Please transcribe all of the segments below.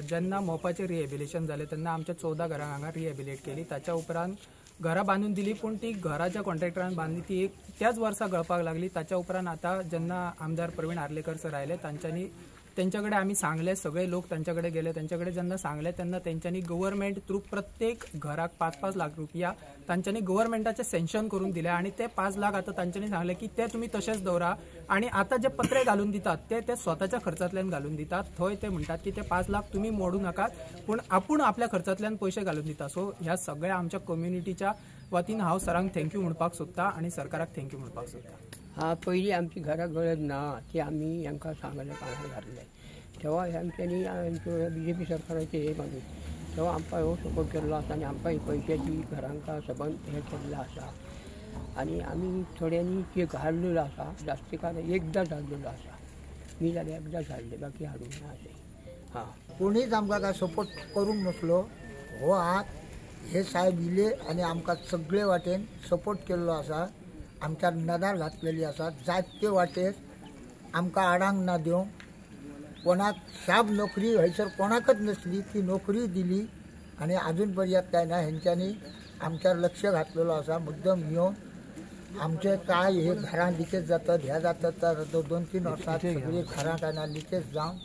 जेन्ना मोपाचें रिहेबिलिटेशन जालें तेन्ना आमच्या 14 घरांक हांगा रिहेबिलिट केली। ताच्या उपरांत घरां बांदून दिली, पूण ती घरां ज्या कॉन्ट्रॅक्टरान बांदली ती एक त्याच वर्सा गळपाक लागली। ताच्या उपरांत आतां जेन्ना आमदार प्रवीण आर्लेकर सर आयले तेंच्या कडेन आमी सांगले, सगळे लोक तेंच्या कडेन गेले, तेंच्या कडेन जेन्ना सांगले तेन्ना तेंच्यांनी गव्हर्मेंट थ्रू प्रत्येक घराक 5-5 लाख रुपया तांच्यांनी गव्हर्मेंटाचे सँक्शन करून दिले आणि ते 5 लाख आतां तांच्यांनी सांगले की ते तुमी तशेंच दवरा आणि आतां जे पत्रे घालून दितात ते स्वताच्या खर्चांतल्यान घालून दितात। थंय ते म्हणटात की ते 5 लाख तुमी मोडू नाकात, पूण आपूण आपल्या खर्चांतल्यान पयशे घालून दिता। सो ह्या सगळ्या आमच्या कम्युनिटीच्या वतीन हांव सरांक थँक्यू म्हणपाक सोदता आणि सरकाराक थँक्यू म्हणपाक सोदता। पयलीं आमची घरां गरज ना ती आमी हांकां सांगलें कानार घातलें, तेव्हा हेंच्यांनी BJP सरकाराचे हे मागीर तेव्हा आमकां हो सपोर्ट केल्लो आसा आनी आमकां ही पयशांची घरांका सबंद हे केल्लो आसा आनी आमी थोड्यांनी जे हाडलेलो आसा जास्ती काल एकदांच हाडलेलो आसा, मी जाल्यार एकदांच हाडले, बाकी हाडूंक ना अशें। कोणीच आमकां काय सपोर्ट करूंक नसलो। हो हात हे साहेब इले आनी आमकां सगळे वाटेन सपोर्ट केल्लो आसा, आमच्या नदार घातलेली आसा। जायते वाटेर आमकां आडांक ना दिवंक, कोणाक शाब नोकरी हयसर कोणाकच नसली ती नोकरी दिली आणि अजून पर्यंत काय ना हेंच्यांनी आमच्यावर लक्ष घातलेलो आसा। मुद्दम येवन आमचे काय हे घरां लिकेज जातात ह्या जातात तर 2-3 वर्सात सगळी घरां काय ना लिकेज जावन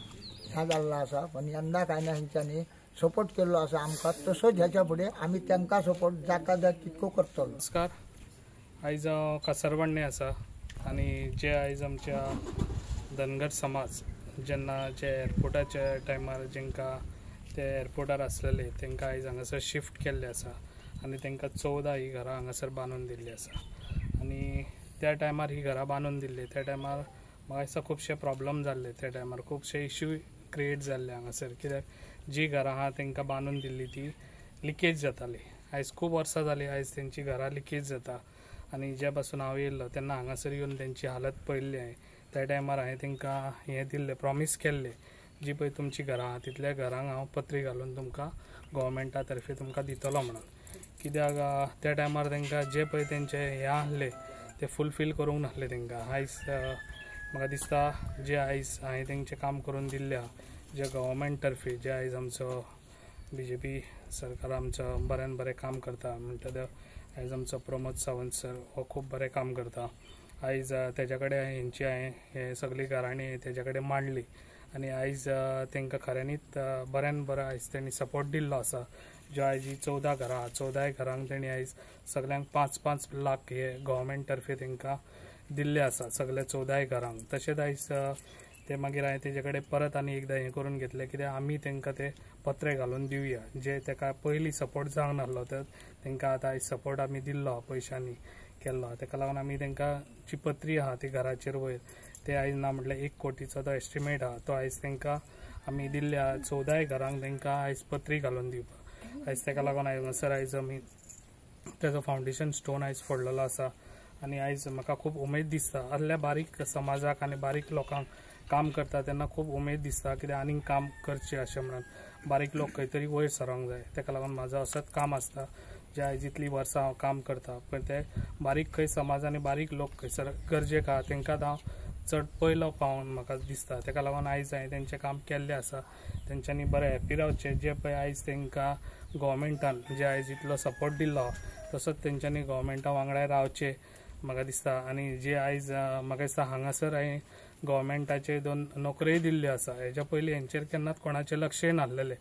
ह्या जाल्लो आसा, पण यंदा काय ना हेंच्यांनी सपोर्ट केल्लो आसा आमकां। तसोच ह्याच्या फुडें आमी तांकां सपोर्ट जाता तितको करतलो। नमस्कार, आयज हांव कासरवाडणे आसा आनी जे आयज आमच्या धनगर समाज जेन्ना जे एअरपोर्टाच्या टायमार जेंकां ते एअरपोर्टार आसलेले तेंकां आयज हांगासर शिफ्ट केल्ले आसा आनी तेंकां 14 ही घरां हांगासर बांदून दिल्ली आसा। आनी त्या टायमार ही घरां बांदून दिल्ली त्या टायमार म्हाका दिसता खुबशे प्रॉब्लम जाल्ले, त्या टायमार खुबशे इश्यू क्रिएट जाल्ले हांगासर, कित्याक जी घरां आहा तेंकां बांदून दिल्ली ती लिकेज जाताली। आयज खूब वर्सां जालीं आयज तेंची घरां लिकेज जाता आनी जे पासून हांव येयल्लो तेन्ना हांगासर येवन तेंची हालत पळयल्ली हांवें। त्या टायमार हांवें तेंकां हें दिल्लें, प्रॉमीस केल्लें जी पळय तुमची घरां आहा तितल्या घरांक हांव पत्री घालून तुमकां गव्हर्मेंटा तर्फे तुमकां दितलो म्हणून। कित्याक त्या टायमार तेंकां जे पळय तेंचे हें आहले ते फुलफील करूंक नासले तेंकां। आयज म्हाका दिसता जे आयज हांवें तेंचें काम करून दिल्लें आहा जे गव्हर्मेंट तर्फे जे आयज आमचो BJP सरकार आमचो बऱ्यान बरें काम करता म्हणटा ते आयज आमचो प्रमोद सावंत सर हो खूब बरें काम करता। आयज तेज्या कडेन हेंची हांवें हे सगळी घराणी तेज्या कडेन मांडली आनी आयज तेंकां खऱ्यांनीच बऱ्यान बरो आयज तेणी सपोर्ट दिल्लो आसा। ज्यो आयज ही 14 घरां आहा 14 घरांक तेणी आयज सगळ्यांक 5-5 लाख हे गव्हर्मेंट तर्फे तेंकां दिल्ले आसा सगळे 14 घरांक। तशेंच आयज ते मागीर हांवें तेजे कडेन परत आनी एकदां हें करून घेतलें, कित्याक आमी तेंकां ते पत्रे घालून दिवया जे तेका पयलीं सपोर्ट जावंक नासलो तर तेंकां आतां आयज सपोर्ट आमी दिल्लो पयशांनी केल्लो। तेका लागून आमी तेंकां जी पत्री आहा ती घराचेर वयर ते आयज ना म्हटल्यार 1 कोटीचो तो एस्टिमेट आहा तो आयज तेंकां आमी दिल्ल्या 14 घरांक तेंकां आयज पत्री घालून दिवपाक। आयज तेका लागून हांगासर आयज आमी तेजो फावंडेशन स्टोन आयज फोडलेलो आसा आनी आयज म्हाका खूब उमेद दिसता असल्या बारीक समाजाक आनी बारीक लोकांक काम करता तेन्ना खूब उमेद दिसता, कित्याक आनीक काम करचें अशें म्हणून बारीक लोक खंय तरी वयर सरोंक जाय। तेका लागून म्हाजो असोच काम आसता जे आयज इतलीं वर्सां हांव काम करता, पण ते बारीक खंय समाज आनी बारीक लोक खंयसर गरजेक आहा तेंकां हांव चड पयलो पावोन म्हाका दिसता। तेका लागून आयज हांवें तेंचें काम केल्लें आसा, तेंच्यांनी बरें हॅप्पी रावचें। जे पळय आयज तेंकां गव्हर्मेंटान जे आयज इतलो सपोर्ट दिल्लो तसोच तेंच्यांनी गव्हर्मेंटा वांगडा रावचें म्हाका दिसता। आनी जे आयज म्हाका दिसता हांगासर हांवें गव्हर्मेंटाचे 2 नोकऱ्योय दिल्ल्यो आसा, हेच्या पयलीं हेंचेर केन्नाच कोणाचें लक्षय नासलेलें।